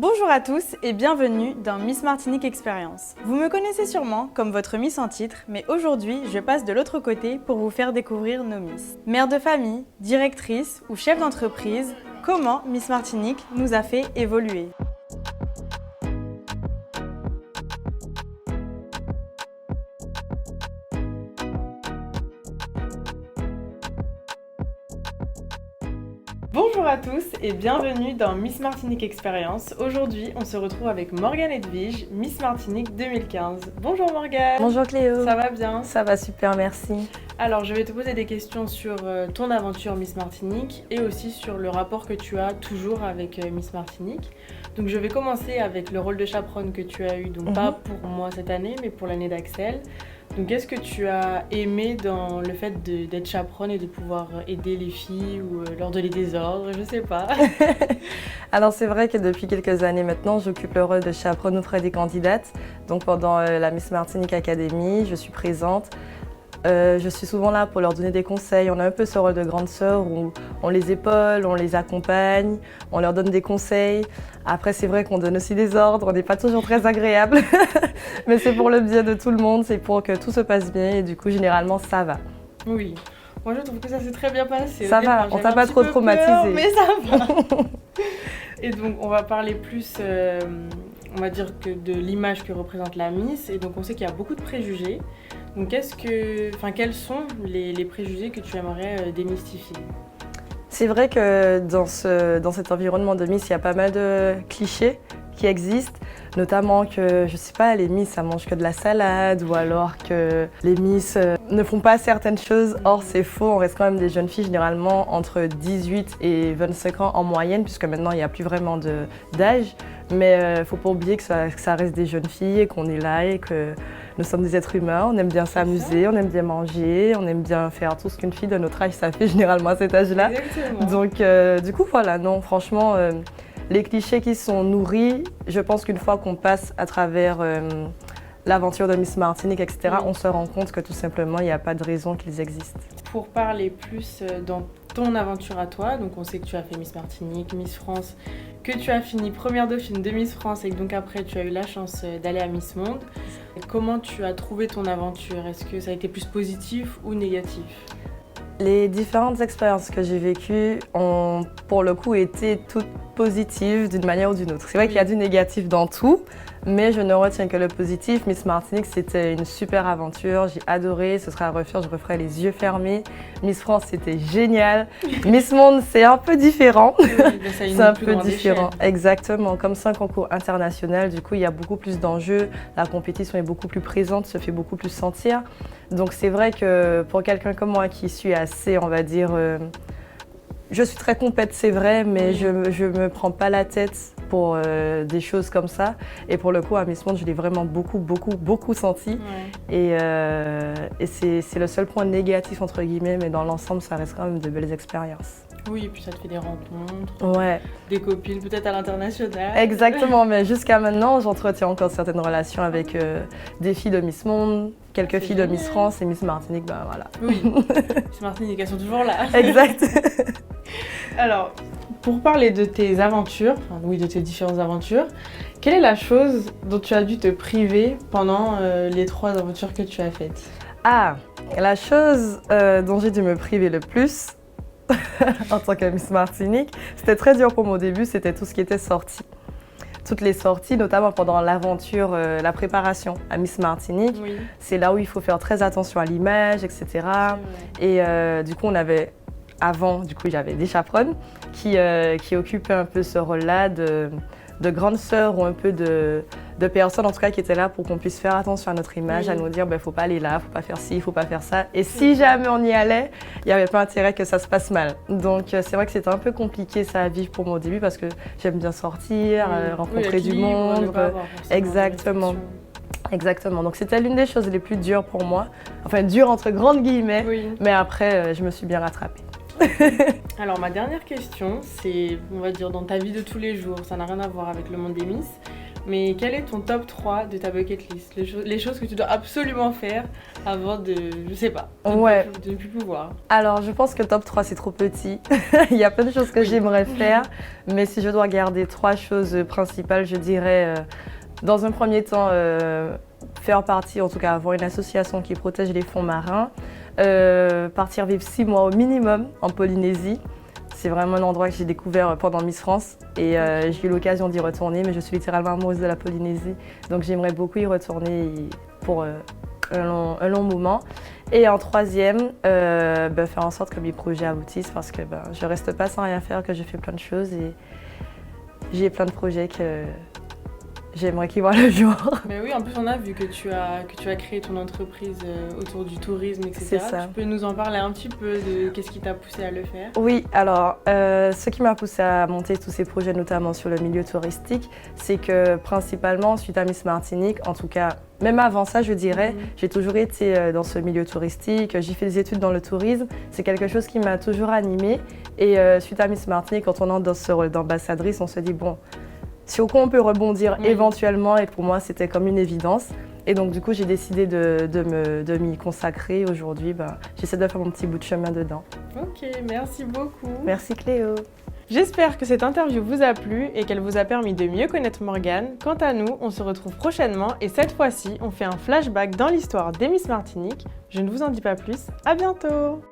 Bonjour à tous et bienvenue dans Miss Martinique Experience. Vous me connaissez sûrement comme votre Miss en titre, mais aujourd'hui je passe de l'autre côté pour vous faire découvrir nos Miss. Mère de famille, directrice ou chef d'entreprise, comment Miss Martinique nous a fait évoluer. Bonjour à tous et bienvenue dans Miss Martinique Experience. Aujourd'hui, on se retrouve avec Morgane Edwige, Miss Martinique 2015. Bonjour Morgane. Bonjour Cléo. Ça va bien? Ça va super, merci. Alors, je vais te poser des questions sur ton aventure Miss Martinique et aussi sur le rapport que tu as toujours avec Miss Martinique. Donc, je vais commencer avec le rôle de chaperonne que tu as eu, donc pas pour moi cette année, mais pour l'année d'Axel. Donc, qu'est-ce que tu as aimé dans le fait d'être chaperonne et de pouvoir aider les filles ou leur donner des ordres, je sais pas. Alors, c'est vrai que depuis quelques années maintenant, j'occupe le rôle de chaperonne auprès des candidates. Donc, pendant la Miss Martinique Academy, je suis présente. Je suis souvent là pour leur donner des conseils. On a un peu ce rôle de grande sœur où on les épaule, on les accompagne, on leur donne des conseils. Après, c'est vrai qu'on donne aussi des ordres, on n'est pas toujours très agréable, mais c'est pour le bien de tout le monde, c'est pour que tout se passe bien et du coup, généralement, ça va. Oui, moi je trouve que ça s'est très bien passé. Ça va, on t'a pas trop traumatisé. Mais ça va. Et donc, on va parler plus, on va dire, que de l'image que représente la Miss. Et donc, on sait qu'il y a beaucoup de préjugés. Donc, quels sont les préjugés que tu aimerais démystifier? C'est vrai que dans cet environnement de Miss, il y a pas mal de clichés qui existent, notamment que, je sais pas, les Miss, ça mange que de la salade, ou alors que les Miss ne font pas certaines choses. Or, c'est faux, on reste quand même des jeunes filles, généralement entre 18 et 25 ans en moyenne, puisque maintenant, il n'y a plus vraiment d'âge. Mais faut pas oublier que ça reste des jeunes filles et qu'on est là et que nous sommes des êtres humains, on aime bien s'amuser, on aime bien manger, on aime bien faire tout ce qu'une fille de notre âge, ça fait généralement à cet âge-là. Donc du coup, voilà, non, franchement, les clichés qui sont nourris, je pense qu'une fois qu'on passe à travers l'aventure de Miss Martinique, etc., on se rend compte que tout simplement, il n'y a pas de raison qu'ils existent. Pour parler plus dans ton aventure à toi, donc on sait que tu as fait Miss Martinique, Miss France, que tu as fini première dauphine de Miss France et que donc après tu as eu la chance d'aller à Miss Monde. Comment tu as trouvé ton aventure? Est-ce que ça a été plus positif ou négatif? Les différentes expériences que j'ai vécues ont pour le coup été toutes positives d'une manière ou d'une autre. C'est vrai qu'il y a du négatif dans tout, mais je ne retiens que le positif. Miss Martinique, c'était une super aventure, j'ai adoré, ce sera à refaire, je referai les yeux fermés. Miss France, c'était génial. Miss Monde, c'est un peu différent. Oui, c'est un peu différent, exactement. Comme c'est un concours international, du coup, il y a beaucoup plus d'enjeux, la compétition est beaucoup plus présente, se fait beaucoup plus sentir. Donc c'est vrai que pour quelqu'un comme moi qui suis assez, on va dire, je suis très compète, c'est vrai, mais je me prends pas la tête pour des choses comme ça. Et pour le coup, à Miss Monde, je l'ai vraiment beaucoup senti. Ouais. Et c'est le seul point négatif, entre guillemets, mais dans l'ensemble, ça reste quand même de belles expériences. Oui, et puis ça te fait des rencontres, ouais. Des copines, peut-être à l'international. Exactement, mais jusqu'à maintenant, j'entretiens encore certaines relations avec des filles de Miss Monde, quelques filles de Miss France et Miss Martinique, ben voilà. Oui, Miss Martinique, elles sont toujours là. Exact. Alors, pour parler de tes aventures, de tes différentes aventures, quelle est la chose dont tu as dû te priver pendant les 3 aventures que tu as faites? Ah, la chose dont j'ai dû me priver le plus, en tant que Miss Martinique, c'était très dur pour moi au début, c'était tout ce qui était sorti. Toutes les sorties, notamment pendant l'aventure, la préparation à Miss Martinique, c'est là où il faut faire très attention à l'image, etc. Et du coup, j'avais des chaperonnes qui occupaient un peu ce rôle-là de grande sœur ou un peu de personnes en tout cas qui étaient là pour qu'on puisse faire attention à notre image, à nous dire faut pas aller là, faut pas faire ci, faut pas faire ça. Et si jamais on y allait, il n'y avait pas intérêt que ça se passe mal. Donc c'est vrai que c'était un peu compliqué ça à vivre pour moi au début parce que j'aime bien sortir, rencontrer du monde. Exactement. Exactement. Donc c'était l'une des choses les plus dures pour moi. Enfin dure entre grandes guillemets, mais après je me suis bien rattrapée. Alors ma dernière question, c'est, on va dire, dans ta vie de tous les jours, ça n'a rien à voir avec le monde des Miss, Mais quel est ton top 3 de ta bucket list? Les choses que tu dois absolument faire avant de, je sais pas, de ne plus pouvoir. Alors, je pense que top 3, c'est trop petit. Il y a plein de choses que j'aimerais faire. Mais si je dois garder 3 choses principales, je dirais, dans un premier temps, faire partie, en tout cas avoir une association qui protège les fonds marins. Partir vivre 6 mois au minimum en Polynésie. C'est vraiment un endroit que j'ai découvert pendant Miss France et j'ai eu l'occasion d'y retourner, mais je suis littéralement amoureuse de la Polynésie. Donc j'aimerais beaucoup y retourner pour un long moment. Et en troisième, faire en sorte que mes projets aboutissent parce que je reste pas sans rien faire, que je fais plein de choses et j'ai plein de projets que j'aimerais qu'ils voient le jour. Mais oui, en plus on a vu que tu as créé ton entreprise autour du tourisme, etc. C'est ça. Tu peux nous en parler un petit peu de qu'est-ce qui t'a poussé à le faire? Oui, alors ce qui m'a poussé à monter tous ces projets, notamment sur le milieu touristique, c'est que principalement suite à Miss Martinique, en tout cas même avant ça je dirais, j'ai toujours été dans ce milieu touristique, j'ai fait des études dans le tourisme, c'est quelque chose qui m'a toujours animée et suite à Miss Martinique, quand on entre dans ce rôle d'ambassadrice, on se dit bon, sur quoi on peut rebondir éventuellement et pour moi c'était comme une évidence. Et donc du coup j'ai décidé de m'y consacrer. Aujourd'hui, j'essaie de faire mon petit bout de chemin dedans. Ok, merci beaucoup. Merci Cléo. J'espère que cette interview vous a plu et qu'elle vous a permis de mieux connaître Morgane. Quant à nous, on se retrouve prochainement et cette fois-ci, on fait un flashback dans l'histoire des Miss Martinique. Je ne vous en dis pas plus, à bientôt!